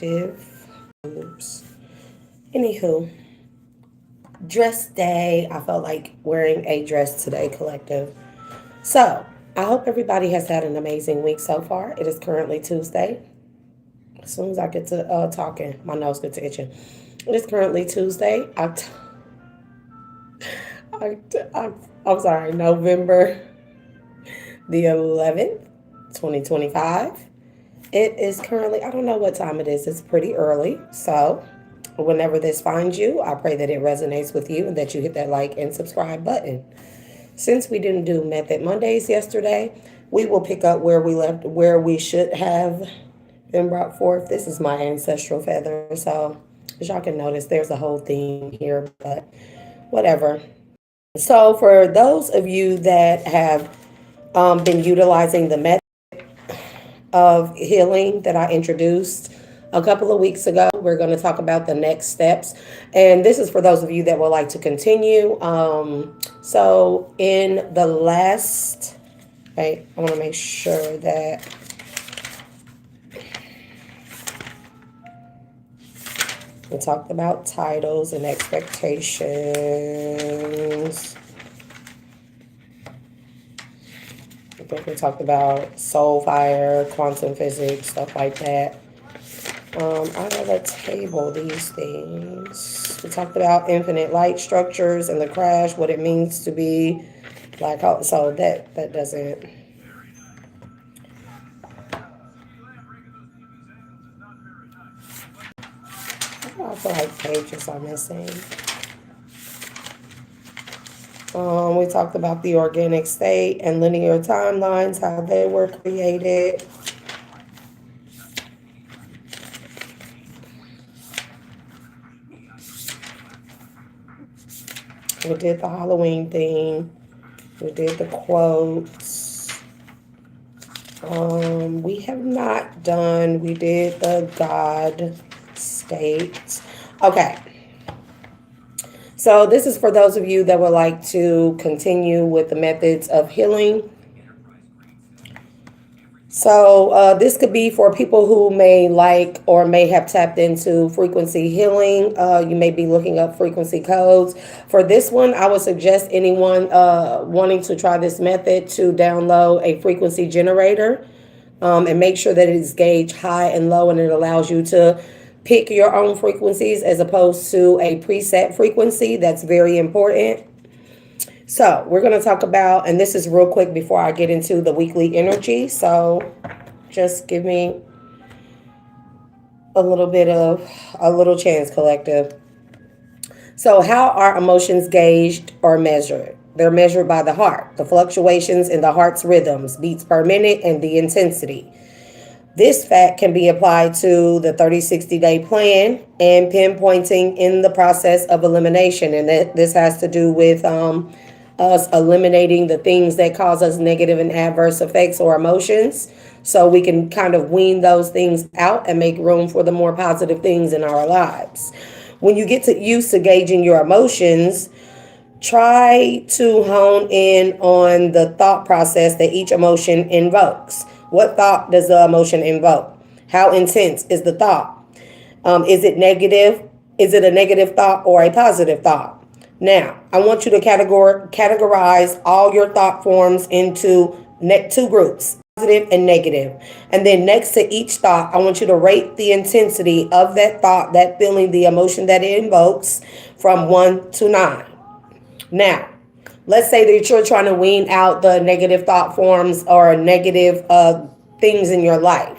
Collective. Oops. Anywho, dress day. I felt like wearing a dress today, Collective. So, I hope everybody has had an amazing week so far. It is currently Tuesday. As soon as I get to talking, my nose gets itching. It is currently Tuesday. I, I, I'm sorry, November the 11th, 2025. It is currently, I don't know what time it is. It's pretty early. So, whenever this finds you, I pray that it resonates with you and that you hit that like and subscribe button. Since we didn't do Method Mondays yesterday, we will pick up where we left, where we should have been brought forth. This is my ancestral feather. So, as y'all can notice, there's a whole theme here, but whatever. So, for those of you that have been utilizing the method of healing that I introduced a couple of weeks ago, we're going to talk about the next steps. And this is for those of you that would like to continue. So, in the last, right, I want to make sure that we talked about titles and expectations. I think we talked about soul fire, quantum physics, stuff like that. I have a table, these things. We talked about infinite light structures and the crash, what it means to be black hole. So that doesn't. I feel like pages are missing. We talked about the organic state and linear timelines, how they were created. We did the Halloween thing. We did the quotes. We have not done, we did the God state. Okay. So this is for those of you that would like to continue with the methods of healing. So this could be for people who may like or may have tapped into frequency healing. You may be looking up frequency codes. For this one, I would suggest anyone wanting to try this method to download a frequency generator and make sure that it is gauged high and low, and it allows you to pick your own frequencies as opposed to a preset frequency. That's very important. So we're going to talk about, and this is real quick before I get into the weekly energy. So just give me a little chance, Collective. So how are emotions gauged or measured? They're measured by the heart, the fluctuations in the heart's rhythms, beats per minute, and the intensity. This fact can be applied to the 30-60-day plan and pinpointing in the process of elimination. And this has to do with us eliminating the things that cause us negative and adverse effects or emotions, so we can kind of wean those things out and make room for the more positive things in our lives. When you get used to gauging your emotions, try to hone in on the thought process that each emotion invokes. What thought does the emotion invoke? How intense is the thought? Is it negative? Is it a negative thought or a positive thought? Now, I want you to categorize all your thought forms into two groups, positive and negative. And then next to each thought, I want you to rate the intensity of that thought, that feeling, the emotion that it invokes from 1 to 9. Now, let's say that you're trying to wean out the negative thought forms or negative things in your life.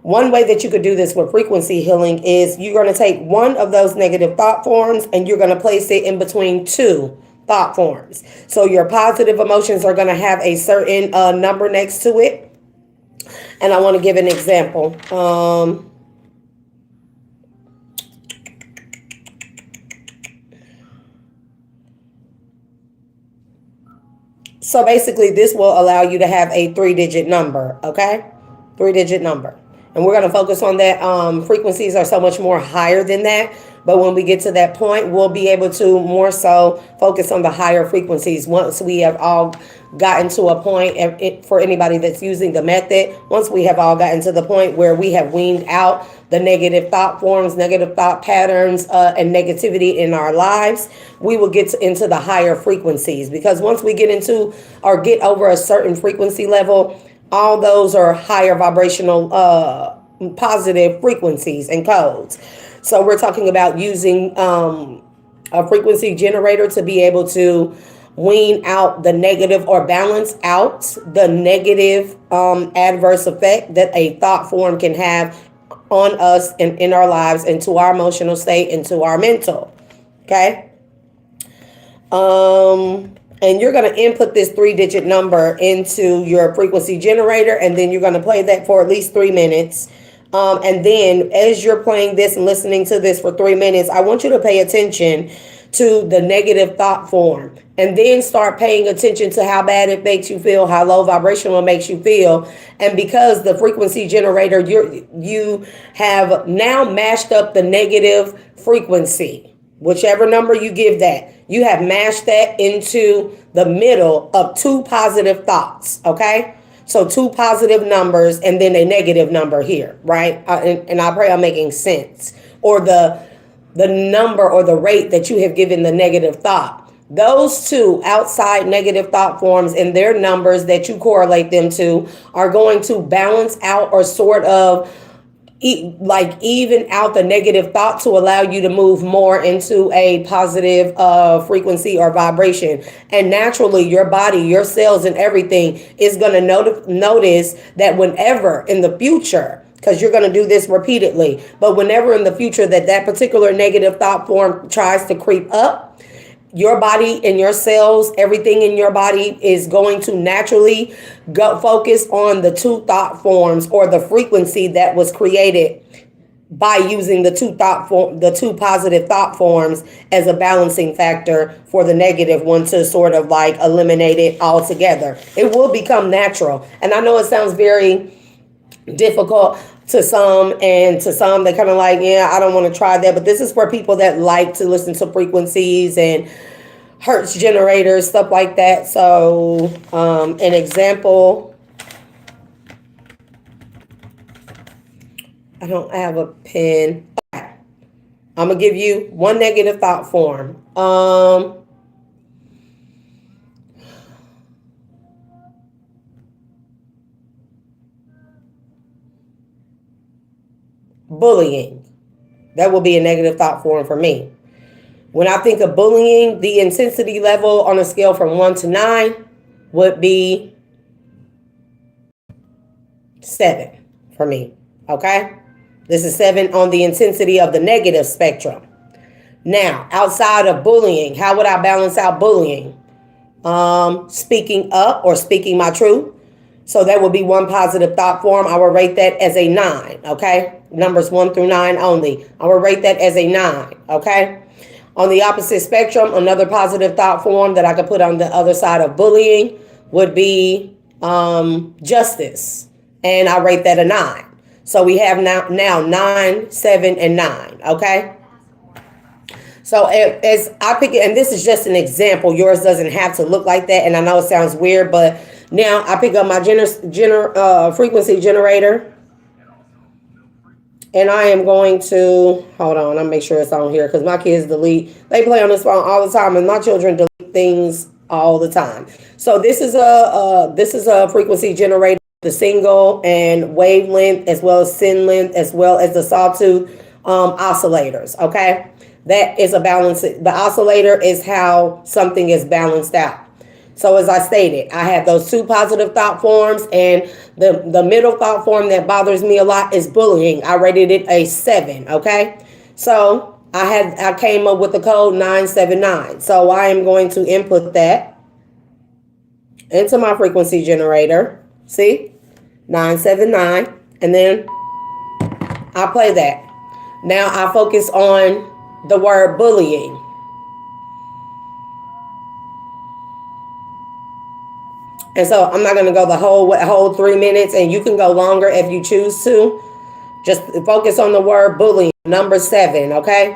One way that you could do this with frequency healing is you're going to take one of those negative thought forms and you're going to place it in between two thought forms. So your positive emotions are going to have a certain number next to it. And I want to give an example. So basically, this will allow you to have a 3-digit number, okay? 3-digit number. And we're going to focus on that. Frequencies are so much more higher than that. But when we get to that point, we'll be able to more so focus on the higher frequencies once we have all gotten to a point. For anybody that's using the method, once we have all gotten to the point where we have weaned out the negative thought forms, negative thought patterns, and negativity in our lives, we will get into the higher frequencies. Because once we get into or get over a certain frequency level, all those are higher vibrational positive frequencies and codes. So we're talking about using a frequency generator to be able to wean out the negative or balance out the negative adverse effect that a thought form can have on us and in our lives, into our emotional state, into our mental. Okay. And you're going to input this 3-digit number into your frequency generator, and then you're going to play that for at least 3 minutes. And then as you're playing this and listening to this for 3 minutes, I want you to pay attention to the negative thought form, and then start paying attention to how bad it makes you feel, how low vibrational it makes you feel. And because the frequency generator, you have now mashed up the negative frequency, whichever number you give that, you have mashed that into the middle of 2 positive thoughts. Okay. So 2 positive numbers and then a negative number here, right? And I pray I'm making sense. Or the number or the rate that you have given the negative thought. Those 2 outside negative thought forms and their numbers that you correlate them to are going to balance out or sort of even out the negative thought to allow you to move more into a positive frequency or vibration. And naturally, your body, your cells and everything is going to notice that whenever in the future, because you're going to do this repeatedly, but whenever in the future that particular negative thought form tries to creep up, your body and your cells, everything in your body is going to naturally go focus on the 2 thought forms or the frequency that was created by using the 2 positive thought forms as a balancing factor for the negative one to sort of like eliminate it altogether. It will become natural. And I know it sounds very difficult to some, and to some they kind of like, yeah, I don't want to try that. But this is for people that like to listen to frequencies and hertz generators, stuff like that. So an example, I don't have a pen. I'm gonna give you one negative thought form. Bullying. That will be a negative thought form for me. When I think of bullying, the intensity level on a scale from 1 to 9 would be 7 for me. Okay? This is 7 on the intensity of the negative spectrum. Now, outside of bullying, how would I balance out bullying? Speaking up or speaking my truth. So that would be one positive thought form. I will rate that as a 9. Okay? Numbers 1 through 9 only. I will rate that as a 9. Okay? On the opposite spectrum, another positive thought form that I could put on the other side of bullying would be justice. And I rate that a 9. So we have now 9, 7, and 9. Okay? So as I pick it, and this is just an example, yours doesn't have to look like that. And I know it sounds weird, but now I pick up my frequency generator. And I am going to, hold on, I'll make sure it's on here because my kids they play on this phone all the time, and my children delete things all the time. So this is a frequency generator, the single and wavelength, as well as sin length, as well as the sawtooth oscillators. Okay, that is a balance. The oscillator is how something is balanced out. So as I stated, I have those 2 positive thought forms, and the middle thought form that bothers me a lot is bullying. I rated it a 7. Okay, so I came up with the code 979. So I am going to input that into my frequency generator. See, 979, and then I play that. Now I focus on the word bullying. And so I'm not going to go the whole 3 minutes, and you can go longer if you choose to. Just focus on the word bullying, number 7, okay?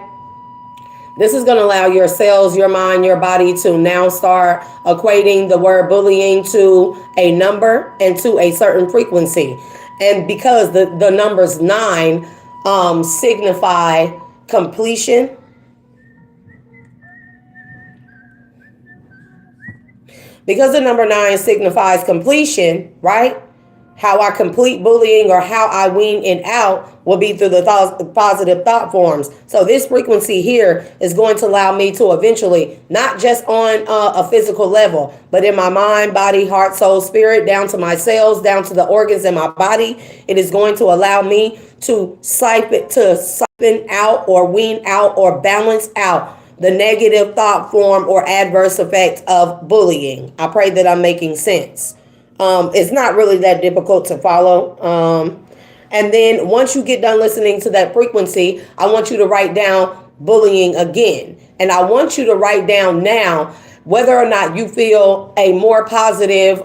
This is going to allow your cells, your mind, your body to now start equating the word bullying to a number and to a certain frequency. And because the numbers 9 signify completion, because the number 9 signifies completion, right? How I complete bullying or how I wean it out will be through the positive thought forms. So this frequency here is going to allow me to eventually, not just on a physical level, but in my mind, body, heart, soul, spirit, down to my cells, down to the organs in my body, it is going to allow me to siphon out or wean out or balance out the negative thought form or adverse effect of bullying. I pray that I'm making sense. It's not really that difficult to follow. And then once you get done listening to that frequency, I want you to write down bullying again. And I want you to write down now whether or not you feel a more positive,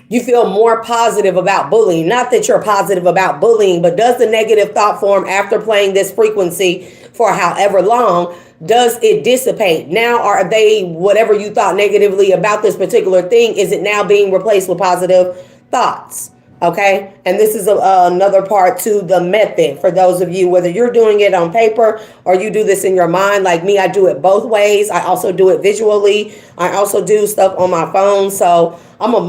you feel more positive about bullying. Not that you're positive about bullying, but does the negative thought form after playing this frequency for however long, does it dissipate? Now, are they, whatever you thought negatively about this particular thing, is it now being replaced with positive thoughts? Okay. And this is another part to the method for those of you, whether you're doing it on paper or you do this in your mind. Like me, I do it both ways. I also do it visually. I also do stuff on my phone. So I'm a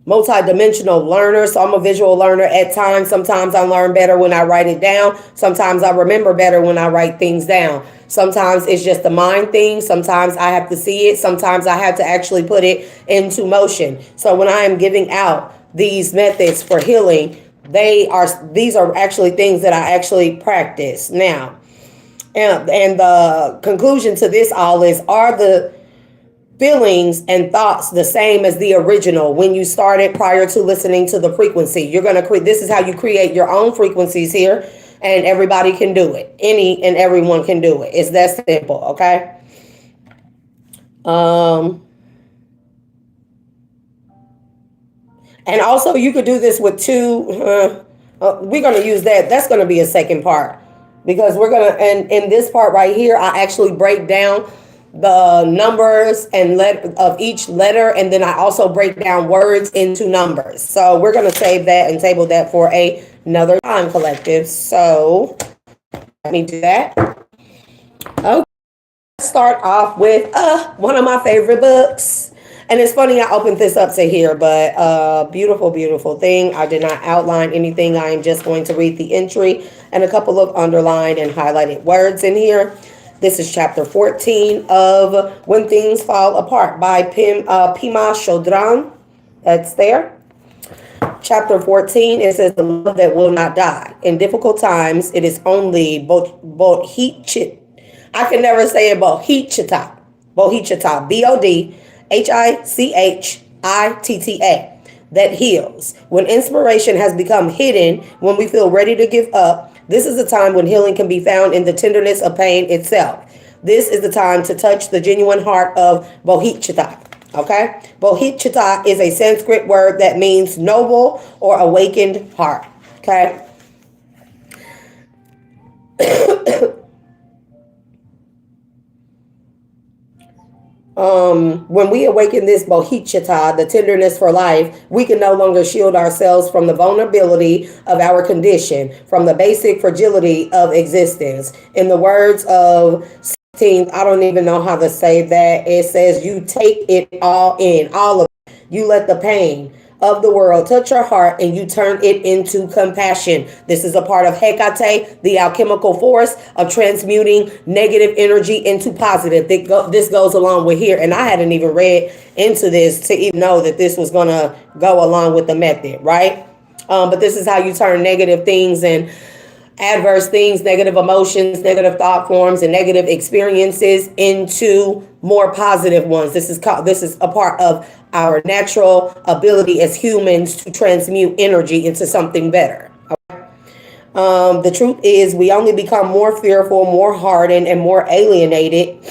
multi-dimensional learner. So I'm a visual learner at times. Sometimes I learn better when I write it down. Sometimes I remember better when I write things down. Sometimes it's just a mind thing. Sometimes I have to see it. Sometimes I have to actually put it into motion. So when I am giving out these methods for healing, these are actually things that I actually practice now. And the conclusion to this all is, are the feelings and thoughts the same as the original when you started prior to listening to the frequency? You're going to create, this is how you create your own frequencies here, and everybody can do it. Any and everyone can do it. It's that simple. Okay. And also you could do this with two, we're going to use that. That's going to be a second part, because we're going to, and in this part right here, I actually break down the numbers and of each letter, and then I also break down words into numbers. So we're going to save that and table that for another time, collective. So let me do that. Okay, let's start off with one of my favorite books. And it's funny, I opened this up to here, but beautiful, beautiful thing. I did not outline anything. I am just going to read the entry and a couple of underlined and highlighted words in here. This is chapter 14 of When Things Fall Apart by Pema Chodron. That's there. Chapter 14, it says, the love that will not die. In difficult times, it is only bodhicitta. I can never say it, bodhicitta. Bodhicitta, bodhicitta, that heals. When inspiration has become hidden, when we feel ready to give up, this is the time when healing can be found in the tenderness of pain itself. This is the time to touch the genuine heart of bodhicitta. Okay? Bodhicitta is a Sanskrit word that means noble or awakened heart. Okay? When we awaken this bodhicitta, the tenderness for life, we can no longer shield ourselves from the vulnerability of our condition, from the basic fragility of existence. In the words of 16th, I don't even know how to say that. It says, you take it all in, all of it. You let the pain of the world touch your heart, and you turn it into compassion. This is a part of Hecate, the alchemical force of transmuting negative energy into positive. This goes along with here, and I hadn't even read into this to even know that this was going to go along with the method, right? But this is how you turn negative things and adverse things, negative emotions, negative thought forms, and negative experiences into more positive ones. This is a part of our natural ability as humans to transmute energy into something better. Okay? The truth is, we only become more fearful, more hardened, and more alienated.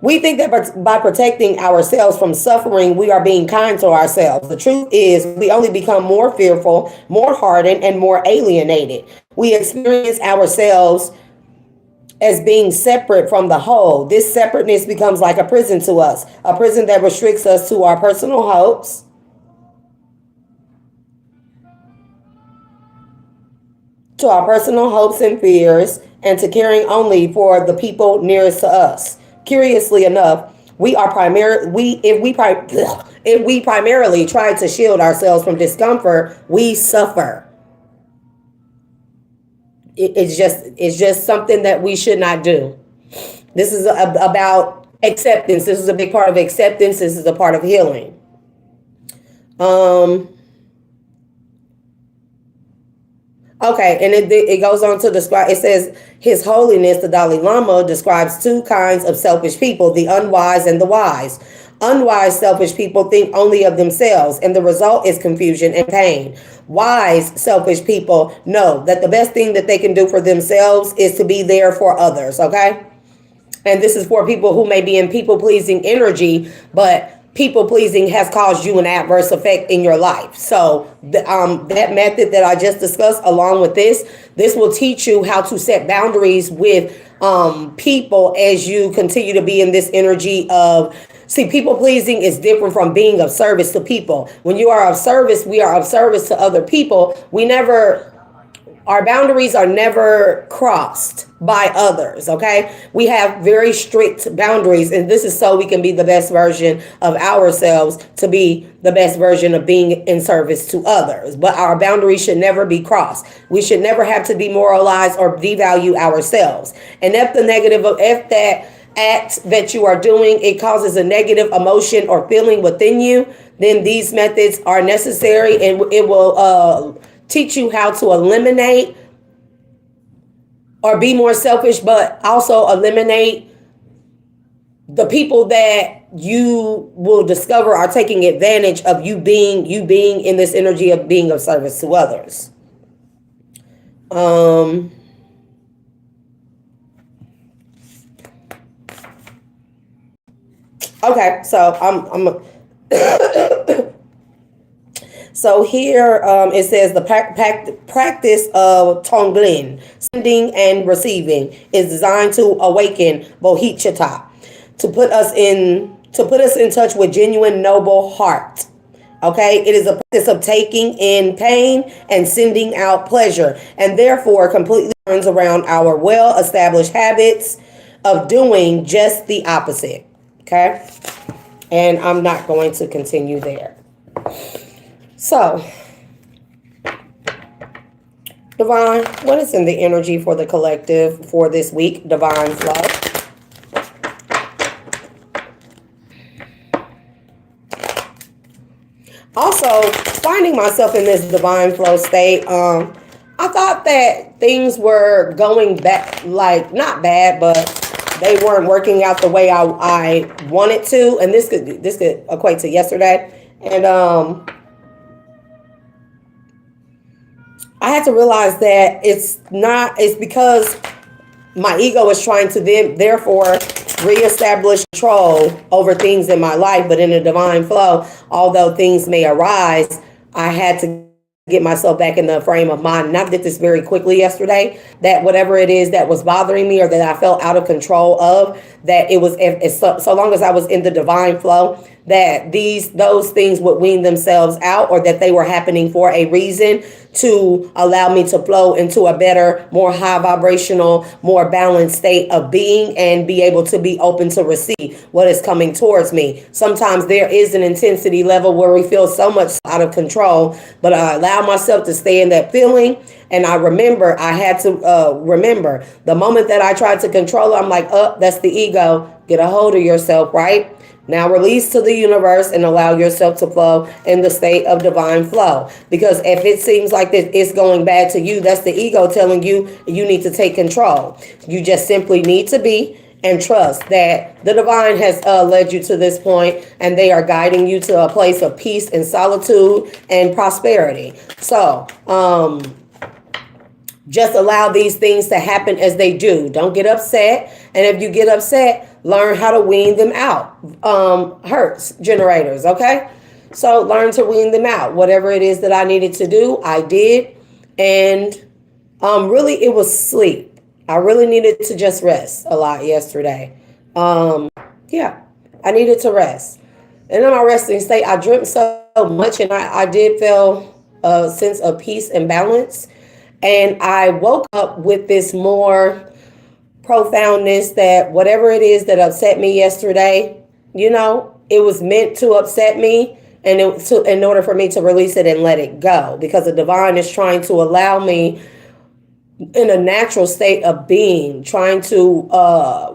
We think that by protecting ourselves from suffering, we are being kind to ourselves. The truth is, we only become more fearful, more hardened, and more alienated. We experience ourselves as being separate from the whole. This separateness becomes like a prison to us, a prison that restricts us to our personal hopes, and fears, and to caring only for the people nearest to us. Curiously enough, we are primary we if we pri- if we primarily try to shield ourselves from discomfort, we suffer. It's just something that we should not do. This is about acceptance. This is a big part of acceptance. This is a part of healing. Um, Okay, and it goes on to describe, it says, His Holiness, the Dalai Lama, describes two kinds of selfish people, the unwise and the wise. Unwise, selfish people think only of themselves, and the result is confusion and pain. Wise, selfish people know that the best thing that they can do for themselves is to be there for others, okay? And this is for people who may be in people pleasing energy, but people pleasing has caused you an adverse effect in your life. So that method that I just discussed, along with this will teach you how to set boundaries with people as you continue to be in this energy of. See, people pleasing is different from being of service to people. When you are of service, we are of service to other people. Our boundaries are never crossed by others, okay? We have very strict boundaries, and this is so we can be the best version of ourselves, to be the best version of being in service to others. But our boundaries should never be crossed. We should never have to demoralize or devalue ourselves. And if that act that you are doing, it causes a negative emotion or feeling within you, then these methods are necessary, and it will teach you how to eliminate or be more selfish, but also eliminate the people that you will discover are taking advantage of you being in this energy of being of service to others. Okay, so I'm So here it says the practice of Tonglen, sending and receiving, is designed to awaken bodhicitta, to put us in touch with genuine noble heart. Okay, it is a practice of taking in pain and sending out pleasure, and therefore completely turns around our well-established habits of doing just the opposite. Okay, and I'm not going to continue there. So, Divine, what is in the energy for the collective for this week? Divine flow. Also, finding myself in this divine flow state, I thought that things were going back, like, not bad, but they weren't working out the way I wanted to. And this could equate to yesterday. And I had to realize that it's because my ego is trying to therefore reestablish control over things in my life. But in a divine flow, although things may arise, I had to get myself back in the frame of mind. And I did this very quickly yesterday, that whatever it is that was bothering me or that I felt out of control of, that it was, so long as I was in the divine flow, that those things would wean themselves out, or that they were happening for a reason, to allow me to flow into a better, more high vibrational, more balanced state of being, and be able to be open to receive what is coming towards me. Sometimes there is an intensity level where we feel so much out of control, but I allow myself to stay in that feeling. And I had to remember the moment that I tried to control it, I'm like, that's the ego. Get a hold of yourself, right? Now release to the universe and allow yourself to flow in the state of divine flow. Because if it seems like that it's going bad to you, that's the ego telling you you need to take control. You just simply need to be and trust that the divine has led you to this point, and they are guiding you to a place of peace and solitude and prosperity. So, just allow these things to happen as they do. Don't get upset. And if you get upset, learn how to wean them out. Hertz generators, okay? So learn to wean them out. Whatever it is that I needed to do, I did. And really, it was sleep. I really needed to just rest a lot yesterday. Yeah, I needed to rest. And in my resting state, I dreamt so much, and I did feel a sense of peace and balance. And I woke up with this more profoundness that whatever it is that upset me yesterday, it was meant to upset me, and in order for me to release it and let it go, because the divine is trying to allow me in a natural state of being, trying to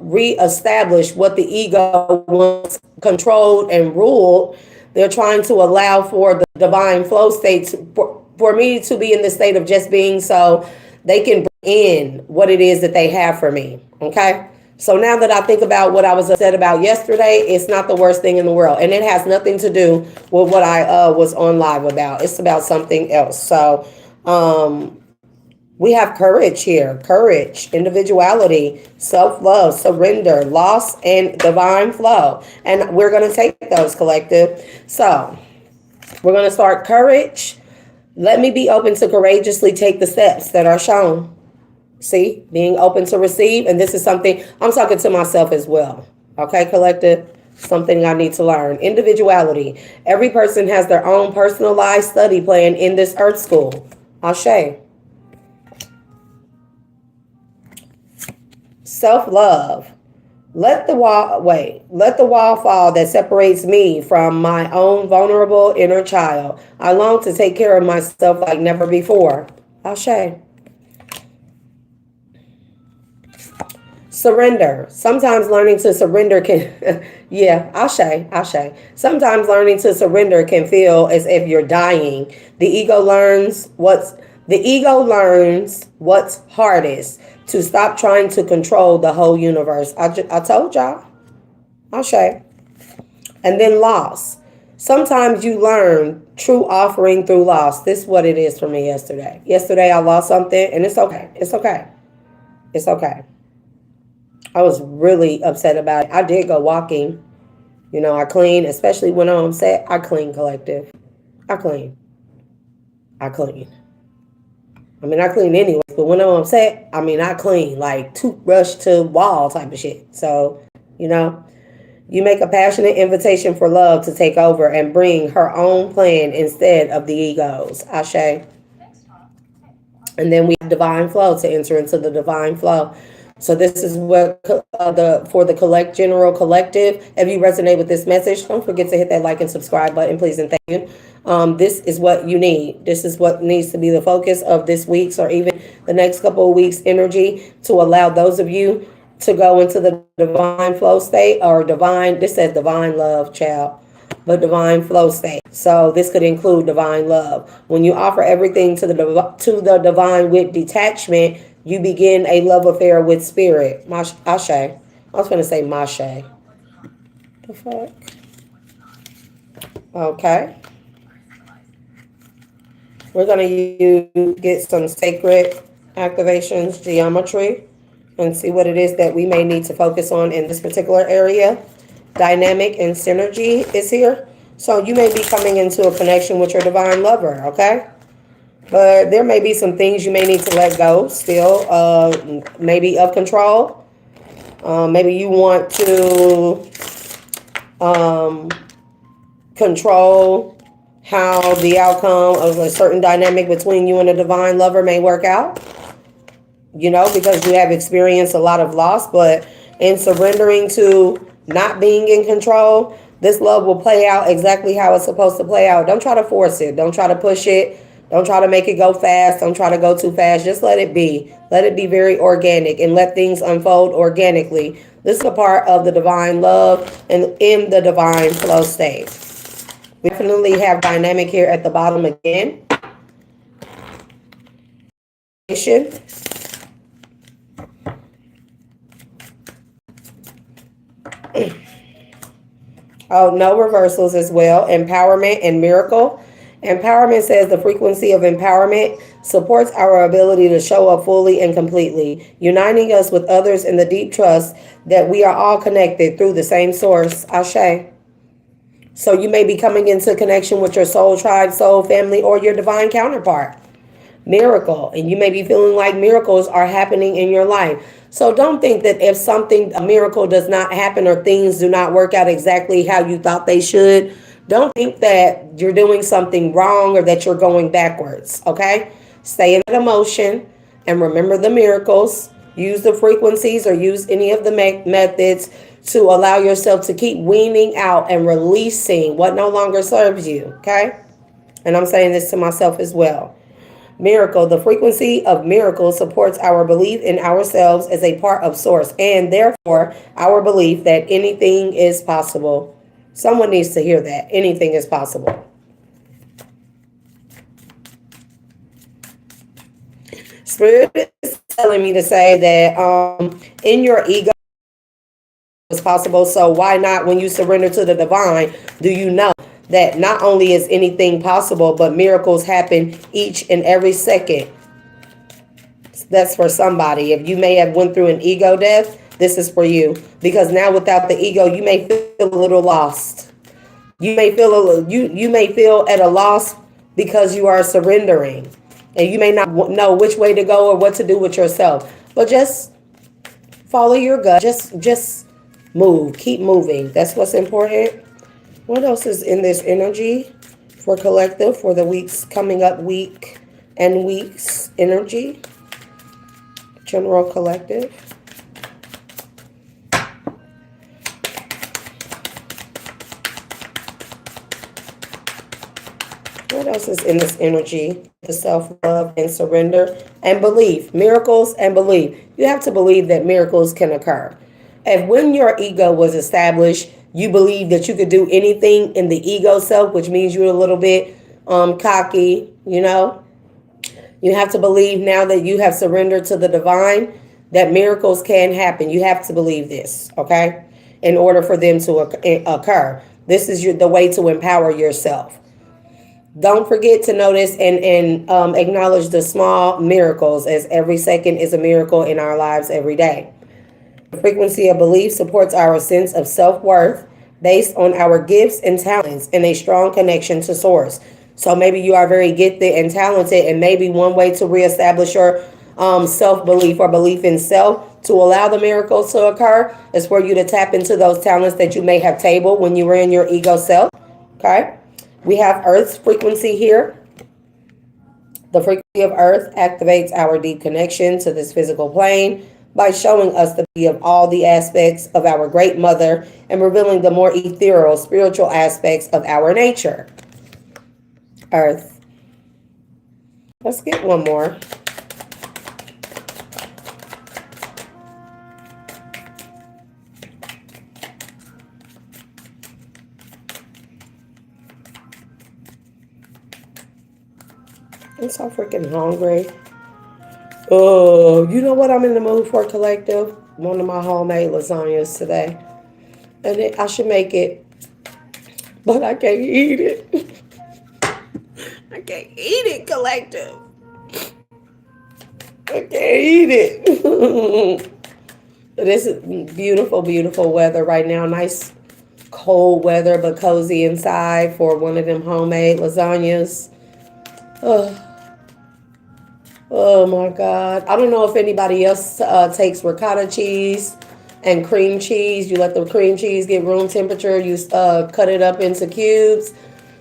reestablish what the ego once controlled and ruled. They're trying to allow for the divine flow state for me to be in the state of just being, so they can bring in what it is that they have for me. Okay. So now that I think about what I was upset about yesterday, it's not the worst thing in the world. And it has nothing to do with what I was on live about. It's about something else. So, we have courage here, courage, individuality, self-love, surrender, loss, and divine flow. And we're going to take those, collective. So we're going to start courage. Let me be open to courageously take the steps that are shown. See, being open to receive. And this is something I'm talking to myself as well. Okay, collective? Something I need to learn. Individuality. Every person has their own personalized study plan in this earth school. Ashe. Self-love. Let the wall fall that separates me from my own vulnerable inner child. I long to take care of myself like never before. Ashe. Surrender. Sometimes learning to surrender can, yeah, Ashe. Sometimes learning to surrender can feel as if you're dying. The ego learns what's hardest, to stop trying to control the whole universe. I told y'all. Ashe. And then loss. Sometimes you learn true offering through loss. This is what it is for me yesterday. Yesterday I lost something, and it's okay. It's okay. It's okay. I was really upset about it. I did go walking. I clean, especially when I'm upset. I clean, collective. I clean. I clean anyway, but when I'm upset, I clean, like toothbrush to wall type of shit. So, you make a passionate invitation for love to take over and bring her own plan instead of the ego's. Ashe. And then we have divine flow, to enter into the divine flow. So this is what for the general collective. If you resonate with this message, don't forget to hit that like and subscribe button, please and thank you. This is what you need. This is what needs to be the focus of this week's or even the next couple of weeks' energy, to allow those of you to go into the divine flow state, or divine. This says divine love, child, but divine flow state. So this could include divine love. When you offer everything to the divine with detachment, you begin a love affair with spirit. Ashe. I was going to say Mashe. The fuck? Okay. We're going to get some sacred activations, geometry, and see what it is that we may need to focus on in this particular area. Dynamic and synergy is here. So you may be coming into a connection with your divine lover, okay? But there may be some things you may need to let go still, maybe of control. Maybe you want to control how the outcome of a certain dynamic between you and a divine lover may work out. Because you have experienced a lot of loss, but in surrendering to not being in control, this love will play out exactly how it's supposed to play out. Don't try to force it. Don't try to push it. Don't try to make it go fast. Don't try to go too fast. Just let it be. Let it be very organic and let things unfold organically. This is a part of the divine love and in the divine flow state. We definitely have dynamic here at the bottom again. Oh, no reversals as well. Empowerment and miracle. Empowerment says the frequency of empowerment supports our ability to show up fully and completely, uniting us with others in the deep trust that we are all connected through the same source. Ashe. So you may be coming into connection with your soul tribe, soul family, or your divine counterpart. Miracle. And you may be feeling like miracles are happening in your life. So don't think that if a miracle does not happen or things do not work out exactly how you thought they should, don't think that you're doing something wrong or that you're going backwards. Okay? Stay in that emotion and remember the miracles. Use the frequencies or use any of the methods to allow yourself to keep weaning out and releasing what no longer serves you. Okay? And I'm saying this to myself as well. Miracle. The frequency of miracles supports our belief in ourselves as a part of source and therefore our belief that anything is possible. Someone needs to hear that. Anything is possible. Spirit is telling me to say that in your ego is possible. So why not, when you surrender to the divine, do you know that not only is anything possible, but miracles happen each and every second? That's for somebody. If you may have went through an ego death, this is for you. Because now without the ego, you may feel a little lost. You may feel you may feel at a loss because you are surrendering. And you may not know which way to go or what to do with yourself. But just follow your gut. Just move. Keep moving. That's what's important. What else is in this energy for collective for the weeks coming up, week and weeks energy? General collective. What else is in this energy? The self-love and surrender and belief. Miracles and belief. You have to believe that miracles can occur. And when your ego was established, you believe that you could do anything in the ego self, which means you're a little bit cocky, you know. You have to believe now that you have surrendered to the divine that miracles can happen. You have to believe this, okay, in order for them to occur. This is the way to empower yourself. Don't forget to notice and acknowledge the small miracles, as every second is a miracle in our lives every day. The frequency of belief supports our sense of self-worth based on our gifts and talents and a strong connection to source. So maybe you are very gifted and talented, and maybe one way to reestablish your self-belief or belief in self to allow the miracles to occur is for you to tap into those talents that you may have tabled when you were in your ego self. Okay? We have Earth's frequency here. The frequency of Earth activates our deep connection to this physical plane by showing us the beauty of all the aspects of our great mother and revealing the more ethereal, spiritual aspects of our nature. Earth. Let's get one more. I'm so freaking hungry. Oh, you know what I'm in the mood for, collective? One of my homemade lasagnas today. And I should make it, but I can't eat it. I can't eat it, collective. I can't eat it. This is beautiful, beautiful weather right now. Nice cold weather, but cozy inside for one of them homemade lasagnas. Oh my God. I don't know if anybody else takes ricotta cheese and cream cheese. You let the cream cheese get room temperature. You cut it up into cubes.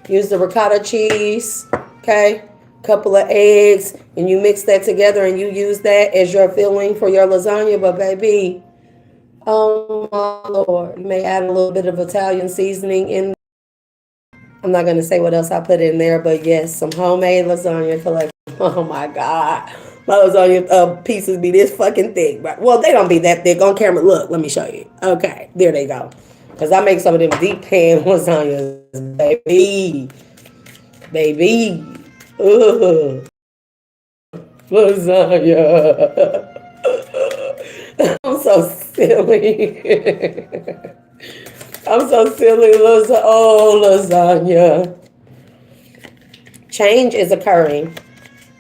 Use the ricotta cheese, okay? Couple of eggs, and you mix that together and you use that as your filling for your lasagna. But baby, oh my Lord, you may add a little bit of Italian seasoning in. I'm not going to say what else I put in there, but yes, some homemade lasagna collection. Oh my God. My lasagna pieces be this fucking thick. Well, they don't be that thick on camera. Look, let me show you. Okay, there they go. Because I make some of them deep pan lasagnas, baby. Baby. Ugh. Lasagna. I'm so silly. I'm so silly. Oh, lasagna. Change is occurring.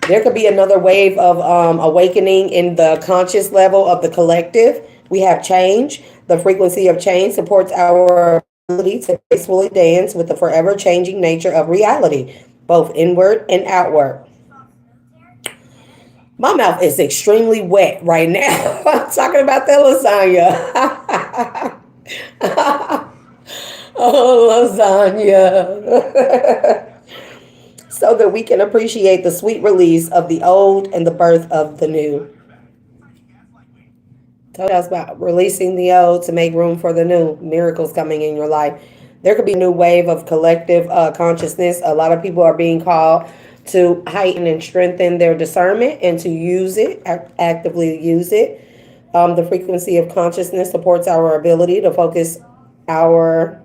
There could be another wave of awakening in the conscious level of the collective. We have change. The frequency of change supports our ability to gracefully dance with the forever changing nature of reality, both inward and outward. My mouth is extremely wet right now. I'm talking about that lasagna. Oh, lasagna. So that we can appreciate the sweet release of the old and the birth of the new. Told us about releasing the old to make room for the new. Miracles coming in your life. There could be a new wave of collective consciousness. A lot of people are being called to heighten and strengthen their discernment and to use it, actively use it. The frequency of consciousness supports our ability to focus our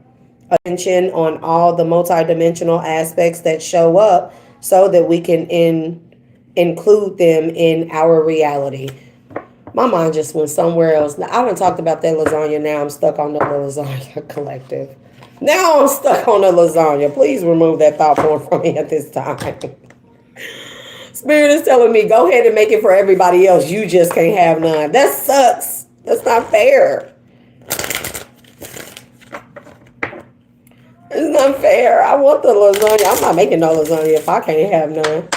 attention on all the multidimensional aspects that show up so that we can include them in our reality. My mind just went somewhere else. Now, I haven't talked about that lasagna. Now I'm stuck on the lasagna collective. Now I'm stuck on the lasagna. Please remove that thought form from me at this time. Spirit is telling me, go ahead and make it for everybody else. You just can't have none. That sucks. That's not fair. It's not fair. I want the lasagna. I'm not making no lasagna if I can't have none.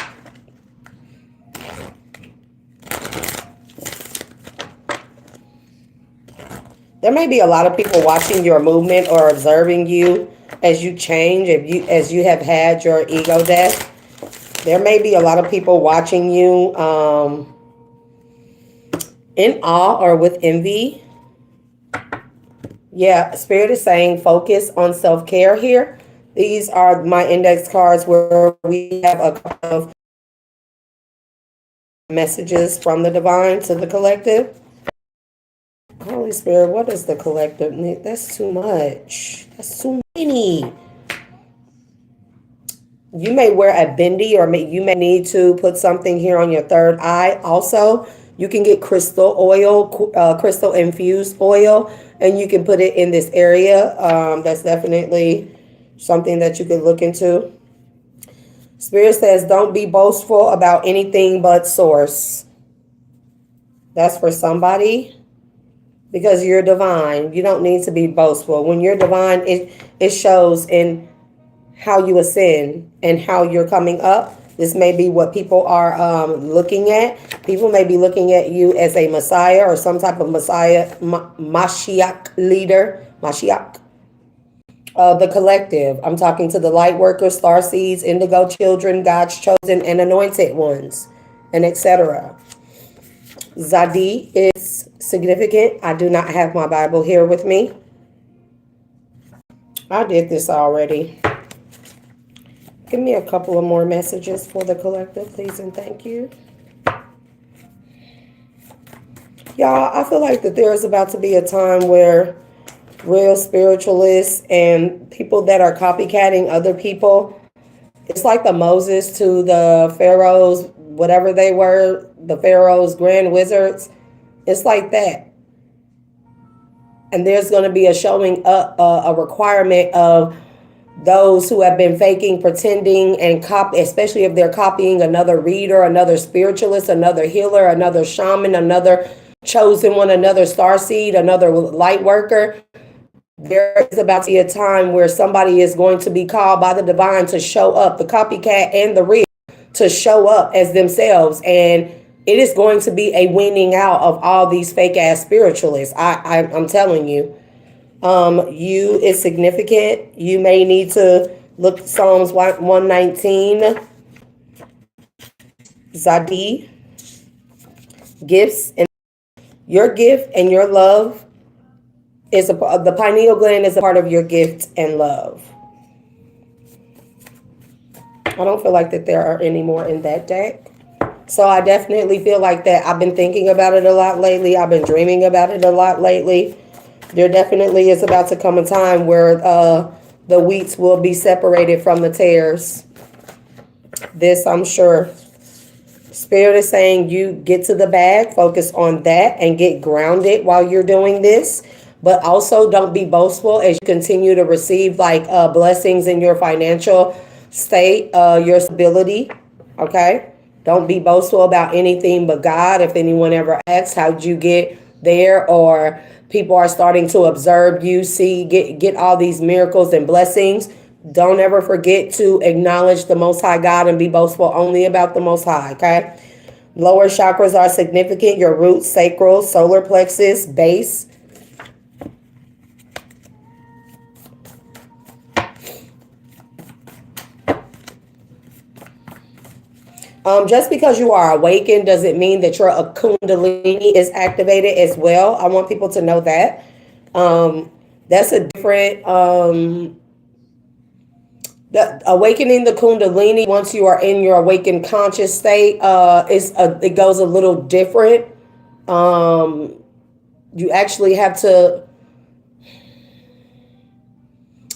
There may be a lot of people watching your movement or observing you as you change, as you have had your ego death. There may be a lot of people watching you in awe or with envy. Yeah, Spirit is saying focus on self-care here. These are my index cards where we have a couple of messages from the divine to the collective. Holy Spirit, what is the collective need? That's too much. That's too many. You may wear a bindi, or you may need to put something here on your third eye. Also, you can get crystal oil, crystal infused oil, and you can put it in this area. That's definitely something that you could look into. Spirit says, don't be boastful about anything but source. That's for somebody. Because you're divine. You don't need to be boastful. When you're divine, it shows in how you ascend and how you're coming up. This may be what people are looking at. People may be looking at you as a Messiah or some type of Messiah, Mashiach leader. Mashiach. The collective. I'm talking to the light workers, star seeds, indigo children, God's chosen and anointed ones, and etc. Zadi is significant. I do not have my Bible here with me. I did this already. Give me a couple of more messages for the collective, please, and thank you. Y'all, I feel like that there is about to be a time where real spiritualists and people that are copycatting other people, it's like the Moses to the Pharaohs, whatever they were, the Pharaoh's grand wizards. It's like that. And there's going to be a showing up, a requirement of those who have been faking, pretending, and especially if they're copying another reader, another spiritualist, another healer, another shaman, another chosen one, another starseed, another light worker. There is about to be a time where somebody is going to be called by the divine to show up, the copycat and the real, to show up as themselves. And it is going to be a weaning out of all these fake ass spiritualists. I'm telling you. You is significant. You may need to look at Psalms 119. Zadi. Gifts. And your gift and your love is the pineal gland is a part of your gift and love. I don't feel like that there are any more in that deck. So I definitely feel like that I've been thinking about it a lot lately. I've been dreaming about it a lot lately. There definitely is about to come a time where the wheats will be separated from the tares. This, I'm sure. Spirit is saying you get to the bag, focus on that, and get grounded while you're doing this. But also don't be boastful as you continue to receive blessings in your financial state your stability. Okay. Don't be boastful about anything but God. If anyone ever asks, how'd you get there? Or people are starting to observe you, see, get all these miracles and blessings. Don't ever forget to acknowledge the Most High God and be boastful only about the Most High. Okay. Lower chakras are significant. Your root, sacral, solar plexus, base. Just because you are awakened doesn't mean that your kundalini is activated as well. I want people to know that. That's a different, awakening the kundalini once you are in your awakened conscious state, it goes a little different. You actually have to,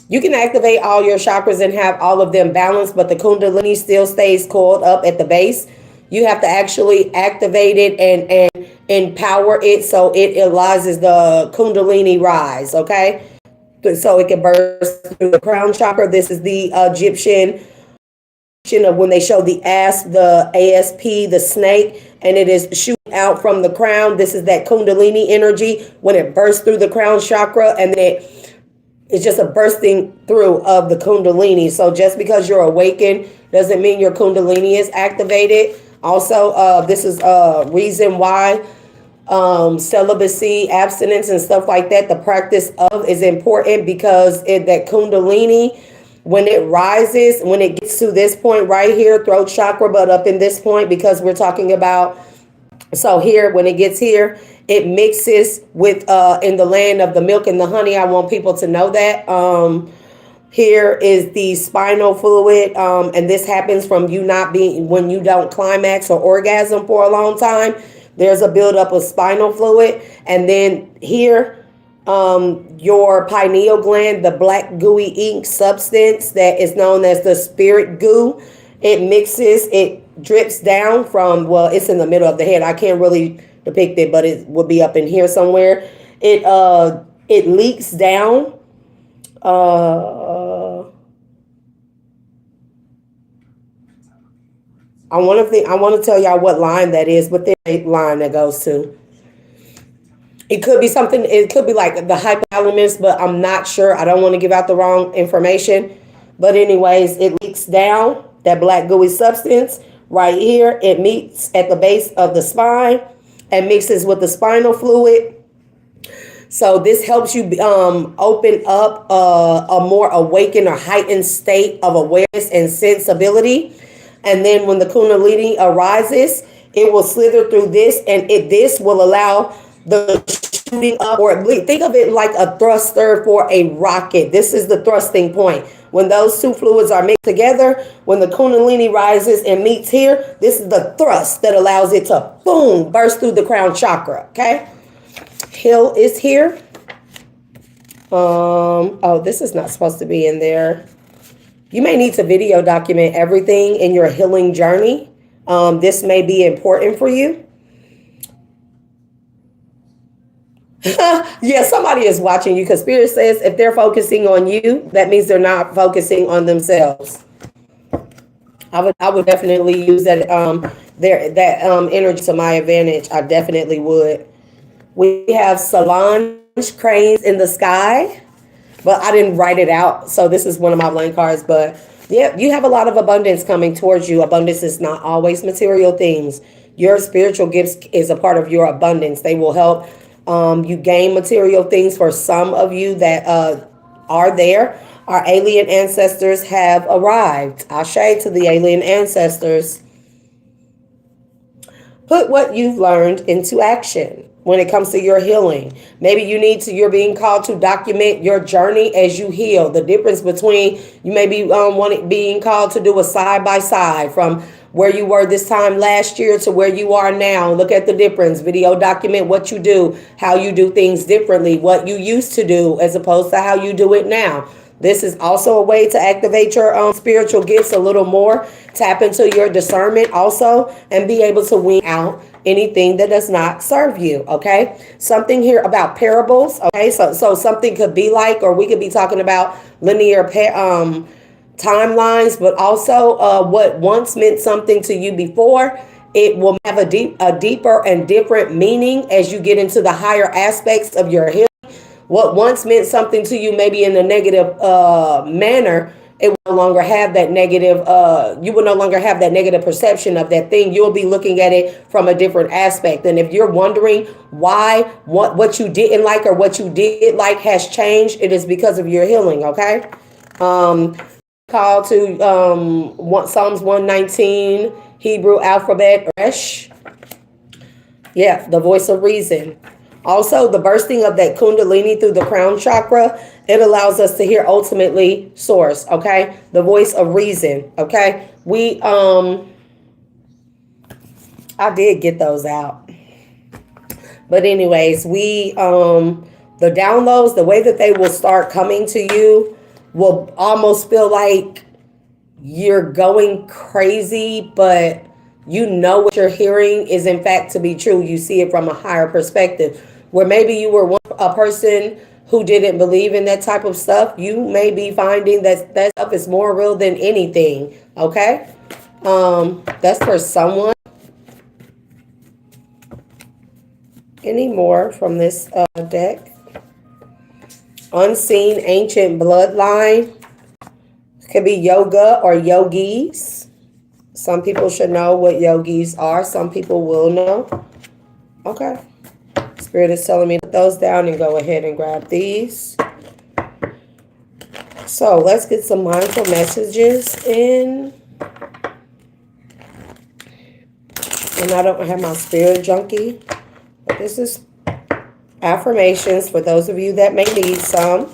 you can activate all your chakras and have all of them balanced, but the kundalini still stays coiled up at the base. You have to actually activate it and empower it so it realizes the kundalini rise, okay? So it can burst through the crown chakra. This is the Egyptian of when they show the asp, the ASP, the snake, and it is shooting out from the crown. This is that kundalini energy when it bursts through the crown chakra, and then it's just a bursting through of the kundalini. So just because you're awakened doesn't mean your kundalini is activated. Also, this is a reason why celibacy, abstinence, and stuff like that, the practice of is important, because that kundalini, when it rises, when it gets to this point right here, throat chakra, but up in this point, because we're talking about, so here, when it gets here, it mixes with in the land of the milk and the honey. I want people to know that. Here is the spinal fluid, and this happens from you not being, when you don't climax or orgasm for a long time, there's a buildup of spinal fluid. And then here, your pineal gland, the black gooey ink substance that is known as the spirit goo, it mixes, it drips down from, well, it's in the middle of the head. I can't really depict it, but it would be up in here somewhere. It leaks down. I want to tell y'all what line that is, but there's a line that goes to. It could be something, it could be like the hypothalamus, but I'm not sure. I don't want to give out the wrong information. But anyways, it leaks down, that black gooey substance right here. It meets at the base of the spine and mixes with the spinal fluid. So this helps you open up a more awakened or heightened state of awareness and sensibility. And then when the kundalini arises, it will slither through this, and this will allow the shooting up, or think of it like a thruster for a rocket. This is the thrusting point. When those two fluids are mixed together, when the kundalini rises and meets here, this is the thrust that allows it to, boom, burst through the crown chakra, okay? Hill is here. Oh, this is not supposed to be in there. You may need to video document everything in your healing journey. This may be important for you. Yeah, somebody is watching you, because Spirit says if they're focusing on you, that means they're not focusing on themselves. I would definitely use that energy to my advantage. I definitely would. We have Solange cranes in the sky, but I didn't write it out, so this is one of my blank cards. But yeah, you have a lot of abundance coming towards you. Abundance is not always material things. Your spiritual gifts is a part of your abundance. They will help you gain material things. For some of you that are there, our alien ancestors have arrived. Ashe to the alien ancestors. Put what you've learned into action when it comes to your healing. Maybe you're being called to document your journey as you heal. The difference between, you may be being called to do a side-by-side from where you were this time last year to where you are now. Look at the difference. Video document what you do, how you do things differently, what you used to do as opposed to how you do it now. This is also a way to activate your spiritual gifts a little more. Tap into your discernment also, and be able to wean out anything that does not serve you. Okay. Something here about parables. Okay. So something could be like, or we could be talking about linear timelines, but also what once meant something to you before, it will have a deeper and different meaning as you get into the higher aspects of your healing. What once meant something to you, maybe in a negative manner, it will no longer have that negative. You will no longer have that negative perception of that thing. You'll be looking at it from a different aspect. And if you're wondering why what you didn't like or what you did like has changed, it is because of your healing. Okay. Call to Psalms 119, Hebrew alphabet, Resh. Yeah, the voice of reason. Also, the bursting of that kundalini through the crown chakra, it allows us to hear ultimately source, okay? The voice of reason, okay? I did get those out. But anyways, the downloads, the way that they will start coming to you will almost feel like you're going crazy, but you know what you're hearing is in fact to be true. You see it from a higher perspective. Where maybe you were a person who didn't believe in that type of stuff, you may be finding that that stuff is more real than anything. Okay? That's for someone. Any more from this deck? Unseen ancient bloodline. Could be yoga or yogis. Some people should know what yogis are. Some people will know. Okay. Spirit is telling me to put those down and go ahead and grab these. So let's get some mindful messages in. And I don't have my spirit junkie. But this is affirmations for those of you that may need some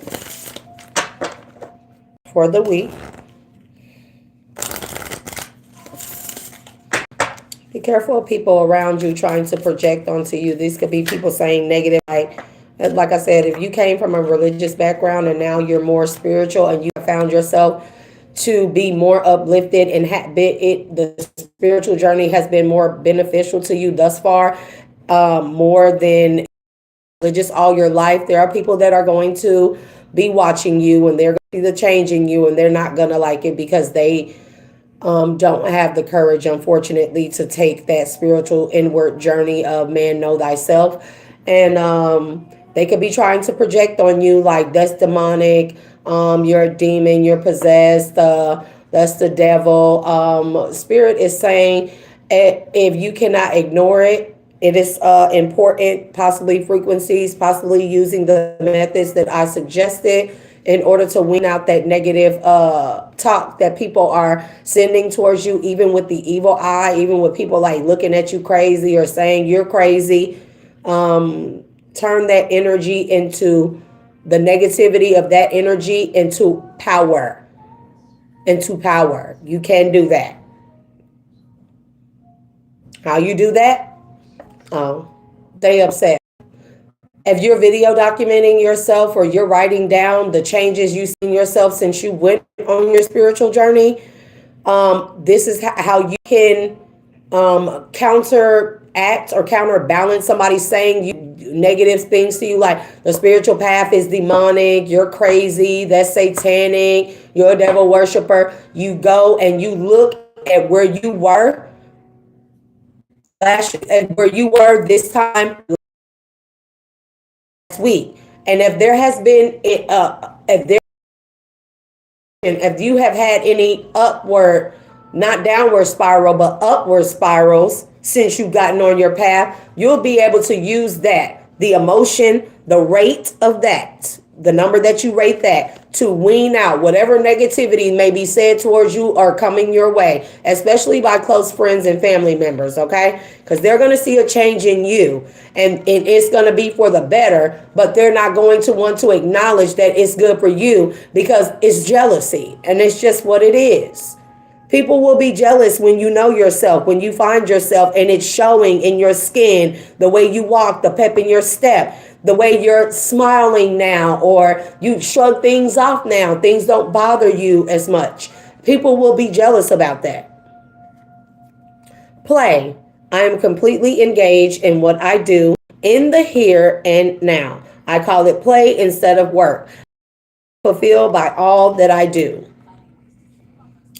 for the week. Be careful of people around you trying to project onto you. These could be people saying negative. Like I said, if you came from a religious background and now you're more spiritual and you found yourself to be more uplifted and the spiritual journey has been more beneficial to you thus far, more than religious all your life, there are people that are going to be watching you and they're going to see the change in you and they're not going to like it because they don't have the courage, unfortunately, to take that spiritual inward journey of man, know thyself. And they could be trying to project on you like that's demonic, you're a demon, you're possessed, that's the devil. Spirit is saying if you cannot ignore it, it is important, possibly frequencies, possibly using the methods that I suggested in order to wean out that negative talk that people are sending towards you, even with the evil eye, even with people like looking at you crazy or saying you're crazy. Turn that energy into the negativity of that energy into power. Into power. You can do that. How you do that? Stay upset. If you're video documenting yourself or you're writing down the changes you see in yourself since you went on your spiritual journey, this is how you can counteract or counterbalance somebody saying negative things to you, like the spiritual path is demonic, you're crazy, that's satanic, you're a devil worshiper. You go and you look at where you were this time week, and if there has been if you have had any upward, not downward spiral, but upward spirals since you've gotten on your path, you'll be able to use that, the emotion, the rate of that, the number that you rate that, to wean out whatever negativity may be said towards you or coming your way, especially by close friends and family members, okay? Because they're going to see a change in you, and it's going to be for the better, but they're not going to want to acknowledge that it's good for you because it's jealousy, and it's just what it is. People will be jealous when you know yourself, when you find yourself, and it's showing in your skin, the way you walk, the pep in your step, the way you're smiling now, or you shrug things off now. Things don't bother you as much. People will be jealous about that. Play. I am completely engaged in what I do in the here and now. I call it play instead of work. Fulfilled by all that I do.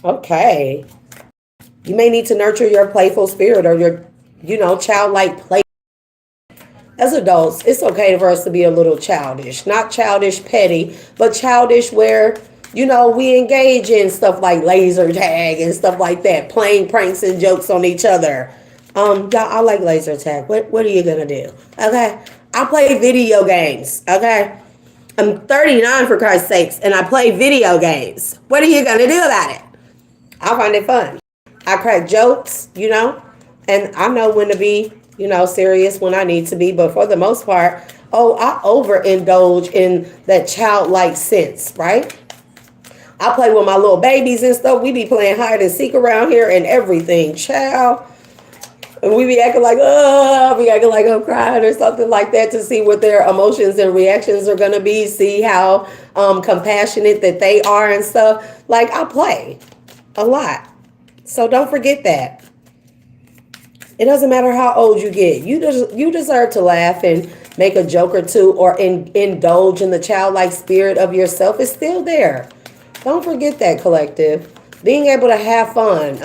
Okay. You may need to nurture your playful spirit or your, childlike play. As adults, it's okay for us to be a little childish. Not childish petty, but childish where, we engage in stuff like laser tag and stuff like that, playing pranks and jokes on each other. Y'all, I like laser tag. What are you gonna do? Okay. I play video games. Okay. I'm 39 for Christ's sakes, and I play video games. What are you gonna do about it? I find it fun. I crack jokes, and I know when to be, serious when I need to be. But for the most part, I overindulge in that childlike sense, right? I play with my little babies and stuff. We be playing hide and seek around here and everything, child. And we be acting like, I'm crying or something like that to see what their emotions and reactions are going to be, see how compassionate that they are and stuff. Like, I play a lot. So don't forget that. It doesn't matter how old you get. You deserve to laugh and make a joke or two or indulge in the childlike spirit of yourself. Is still there. Don't forget that, collective. Being able to have fun.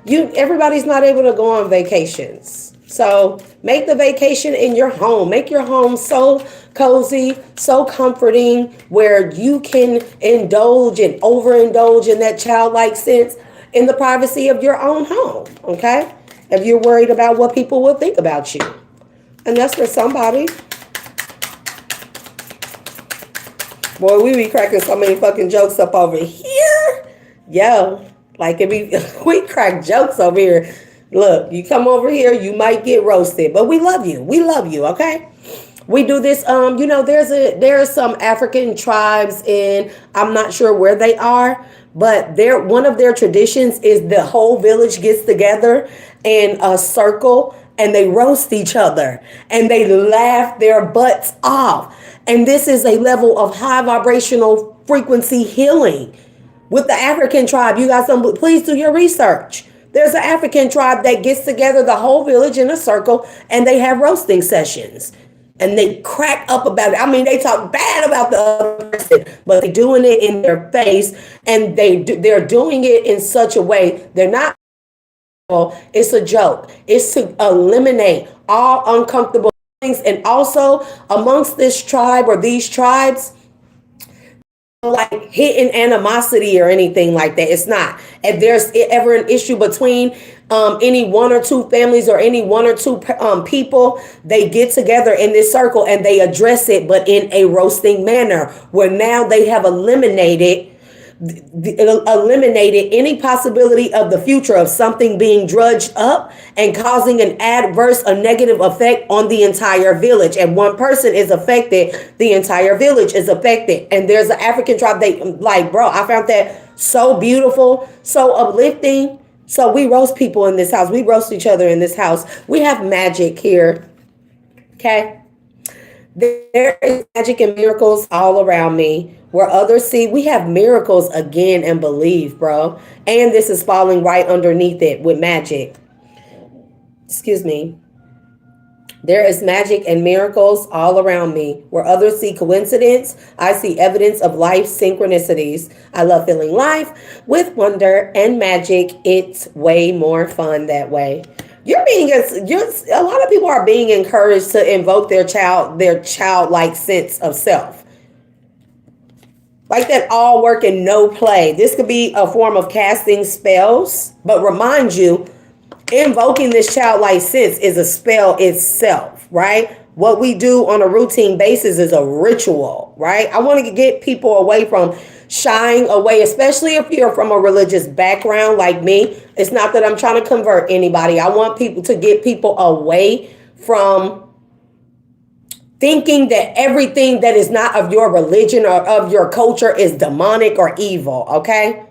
Everybody's not able to go on vacations. So make the vacation in your home. Make your home so cozy, so comforting, where you can indulge and overindulge in that childlike sense in the privacy of your own home, okay? If you're worried about what people will think about you. And that's for somebody. Boy, we be cracking so many fucking jokes up over here. Yo, like we crack jokes over here. Look, you come over here, you might get roasted, but we love you. We love you, okay? We do this, there are some African tribes in, I'm not sure where they are, but one of their traditions is the whole village gets together in a circle and they roast each other and they laugh their butts off. And this is a level of high vibrational frequency healing. With the African tribe, you got some, please do your research. There's an African tribe that gets together the whole village in a circle and they have roasting sessions. And they crack up about it. I mean, they talk bad about the other person, but they're doing it in their face, and they're doing it in such a way they're not. It's a joke. It's to eliminate all uncomfortable things, and also amongst this tribe or these tribes, like hidden animosity or anything like that. It's not. If there's ever an issue between any one or two families or any one or two people, they get together in this circle and they address it, but in a roasting manner, where now they have eliminated any possibility of the future of something being drudged up and causing a negative effect on the entire village. And one person is affected, the entire village is affected. And there's an African tribe, I found that so beautiful, so uplifting. So we roast people in this house. We roast each other in this house. We have magic here. Okay. There is magic and miracles all around me. Where others see, we have miracles again and believe, bro. And this is falling right underneath it with magic. Excuse me. There is magic and miracles all around me. Where others see coincidence, I see evidence of life synchronicities. I love feeling life with wonder and magic. It's way more fun that way. A lot of people are being encouraged to invoke their childlike sense of self. Like that all work and no play. This could be a form of casting spells, but remind you, invoking this childlike sense is a spell itself, right? What we do on a routine basis is a ritual, right? I want to get people away from shying away, especially if you're from a religious background like me. It's not that I'm trying to convert anybody. I want people to get people away from thinking that everything that is not of your religion or of your culture is demonic or evil, okay?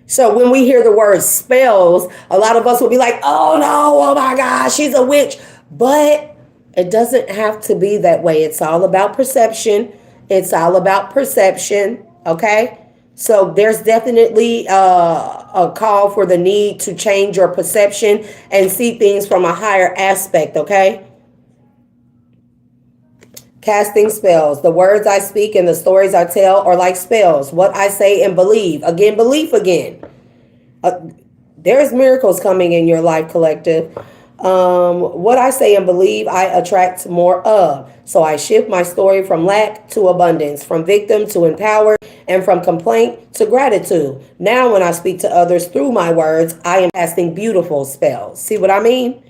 So when we hear the word spells, a lot of us will be like, oh no, oh my gosh, she's a witch. But it doesn't have to be that way. It's all about perception. It's all about perception, okay? So there's definitely a call for the need to change your perception and see things from a higher aspect, okay? Casting spells. The words I speak and the stories I tell are like spells. What I say and believe. Again, belief again. Uh, there's miracles coming in your life, collective. What I say and believe, I attract more of. So I shift my story from lack to abundance, from victim to empowered, and from complaint to gratitude. Now, when I speak to others through my words, I am casting beautiful spells. See what I mean?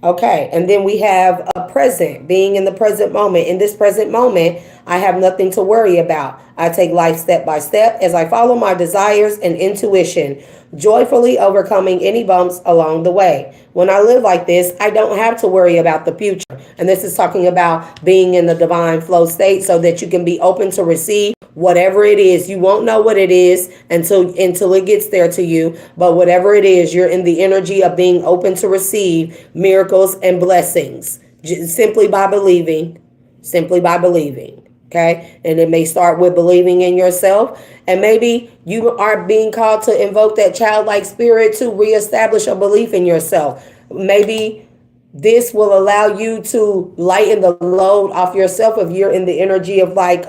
Okay, and then we have a present, being in the present moment. In this present moment, I have nothing to worry about. I take life step by step as I follow my desires and intuition, joyfully overcoming any bumps along the way. When I live like this, I don't have to worry about the future. And this is talking about being in the divine flow state so that you can be open to receive whatever it is. You won't know what it is until it gets there to you, but whatever it is, you're in the energy of being open to receive miracles and blessings simply by believing, simply by believing. Okay, and it may start with believing in yourself, and maybe you are being called to invoke that childlike spirit to reestablish a belief in yourself. Maybe this will allow you to lighten the load off yourself if you're in the energy of like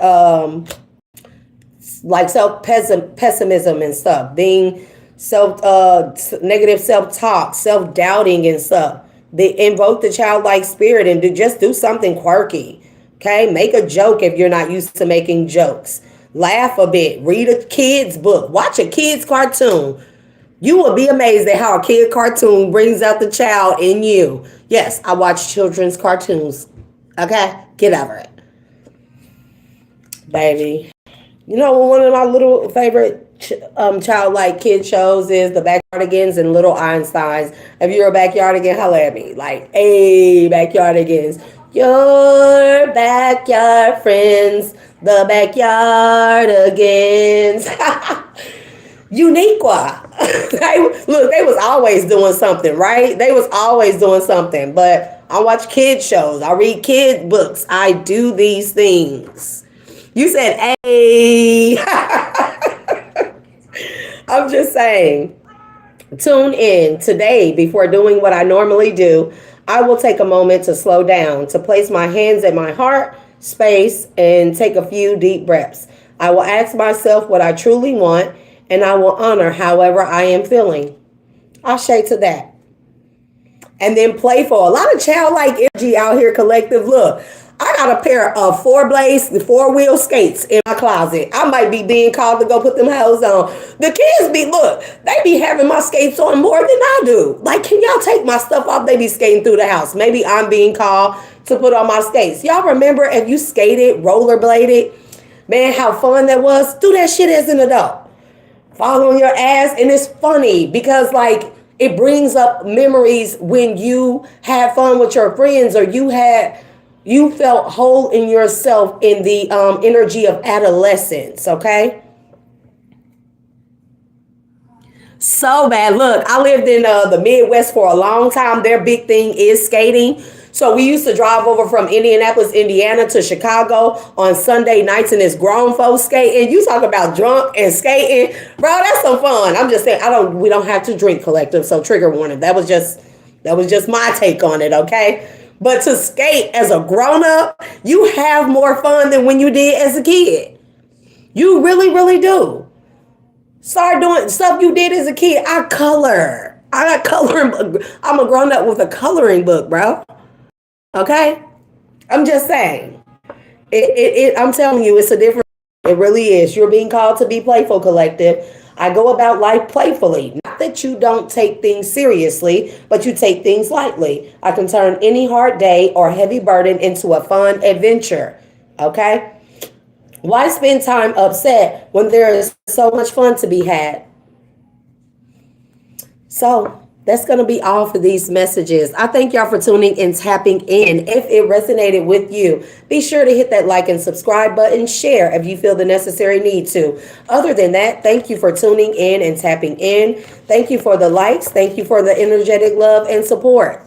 self pessimism and stuff, being self negative self talk, self doubting and stuff. They invoke the childlike spirit and just do something quirky. Okay, make a joke if you're not used to making jokes. Laugh a bit. Read a kid's book. Watch a kid's cartoon. You will be amazed at how a kid cartoon brings out the child in you. Yes, I watch children's cartoons. Okay, get over it, baby. You know, one of my little favorite childlike kid shows is the Backyardigans and Little Einsteins. If you're a Backyardigan, holla at me. Like, hey, Backyardigans, your backyard friends, the Backyardigans. Uniqua. Look, they was always doing something, right? They was always doing something. But I watch kid shows. I read kid books. I do these things. You said, hey. I'm just saying. Tune in today before doing what I normally do. I will take a moment to slow down, to place my hands at my heart space and take a few deep breaths. I will ask myself what I truly want, and I will honor however I am feeling. I'll say to that. And then playful. A lot of childlike energy out here, collective. Look, I got a pair of four-wheel skates in my closet. I might be being called to go put them hoes on. The kids they be having my skates on more than I do. Like, can y'all take my stuff off? They be skating through the house. Maybe I'm being called to put on my skates. Y'all remember if you skated, rollerbladed? Man, how fun that was. Do that shit as an adult. Fall on your ass, and it's funny because, like, it brings up memories when you had fun with your friends or you felt whole in yourself in the energy of adolescence, okay? So bad. Look, I lived in the Midwest for a long time. Their big thing is skating. So we used to drive over from Indianapolis, Indiana to Chicago on Sunday nights in this grown folks skating. You talk about drunk and skating. Bro, that's some fun. I'm just saying, we don't have to drink, collective, so trigger warning. That was just my take on it, okay? But to skate as a grown-up, you have more fun than when you did as a kid. You really, really do. Start doing stuff you did as a kid. I color. I got coloring. I'm a grown-up with a coloring book, bro. Okay? I'm just saying. I'm telling you, it's a different. It really is. You're being called to be playful, collective. I go about life playfully. Not that you don't take things seriously, but you take things lightly. I can turn any hard day or heavy burden into a fun adventure. Okay? Why spend time upset when there is so much fun to be had? So that's going to be all for these messages. I thank y'all for tuning and tapping in. If it resonated with you, be sure to hit that like and subscribe button. Share if you feel the necessary need to. Other than that, thank you for tuning in and tapping in. Thank you for the likes. Thank you for the energetic love and support.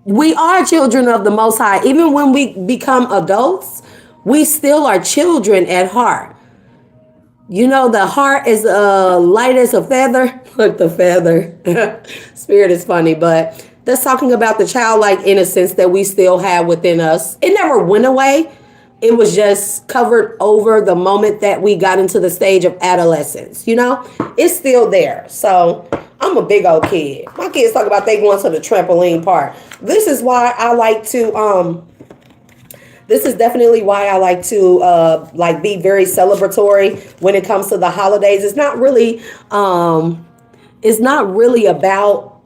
We are children of the Most High. Even when we become adults, we still are children at heart. You know, the heart is light as a feather. Look, the feather. Spirit is funny, but that's talking about the childlike innocence that we still have within us. It never went away, it was just covered over the moment that we got into the stage of adolescence. You know, it's still there. So I'm a big old kid. My kids talk about they going to the trampoline park. This is why I like to this is definitely why I like to like be very celebratory when it comes to the holidays. It's not really about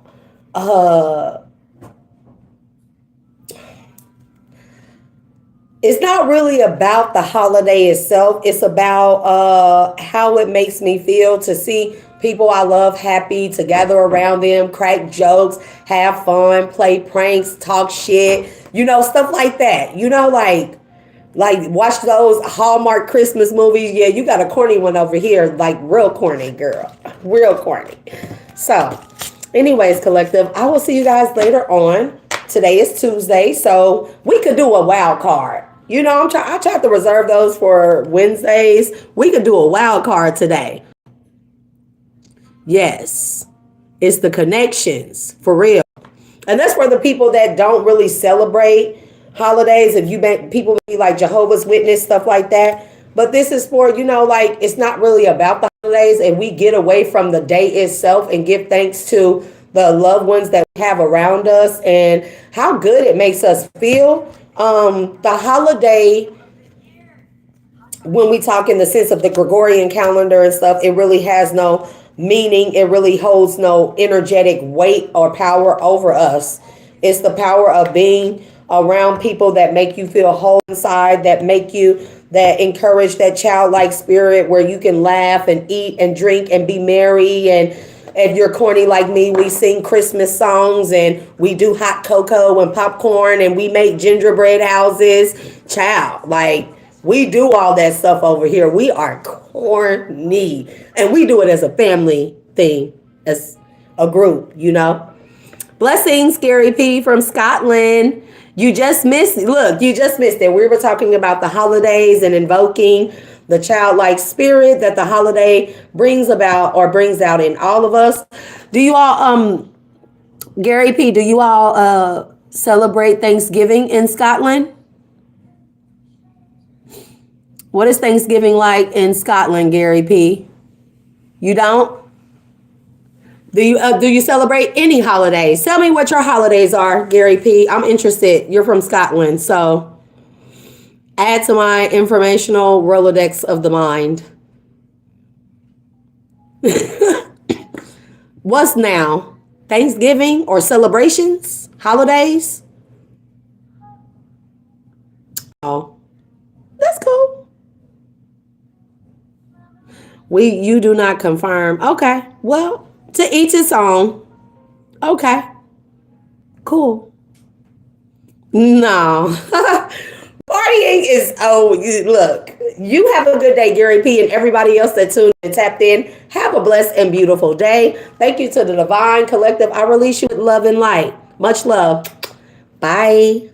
it's not really about the holiday itself. It's about how it makes me feel to see people I love happy, to gather around them, crack jokes, have fun, play pranks, talk shit, you know, stuff like that. You know, like watch those Hallmark Christmas movies. Yeah, you got a corny one over here, like real corny, girl. Real corny. So, anyways, collective, I will see you guys later on. Today is Tuesday, so we could do a wild card. You know, I tried to reserve those for Wednesdays. We could do a wild card today. Yes, it's the connections for real, and that's for the people that don't really celebrate holidays. If you been people be like Jehovah's Witness, stuff like that. But this is for, you know, like it's not really about the holidays, and we get away from the day itself and give thanks to the loved ones that we have around us and how good it makes us feel. The holiday, when we talk in the sense of the Gregorian calendar and stuff, it really has no meaning. It really holds no energetic weight or power over us. It's the power of being around people that make you feel whole inside, that encourage that childlike spirit where you can laugh and eat and drink and be merry. And if you're corny like me, we sing Christmas songs and we do hot cocoa and popcorn and we make gingerbread houses. Child, like we do all that stuff over here. We are corny and we do it as a family thing, as a group, you know. Blessings, Gary P from Scotland. You just missed it. We were talking about the holidays and invoking the childlike spirit that the holiday brings about or brings out in all of us. Do you all, Gary P, do you all celebrate Thanksgiving in Scotland? What is Thanksgiving like in Scotland, Gary P? You don't? Do you celebrate any holidays? Tell me what your holidays are, Gary P. I'm interested. You're from Scotland, so add to my informational Rolodex of the mind. What's now? Thanksgiving or celebrations? Holidays? Oh, that's cool. You do not confirm. Okay, well, to each his own. Okay, cool. No. Partying is, look, you have a good day, Gary P, and everybody else that tuned and tapped in. Have a blessed and beautiful day. Thank you to the Divine Collective. I release you with love and light. Much love. Bye.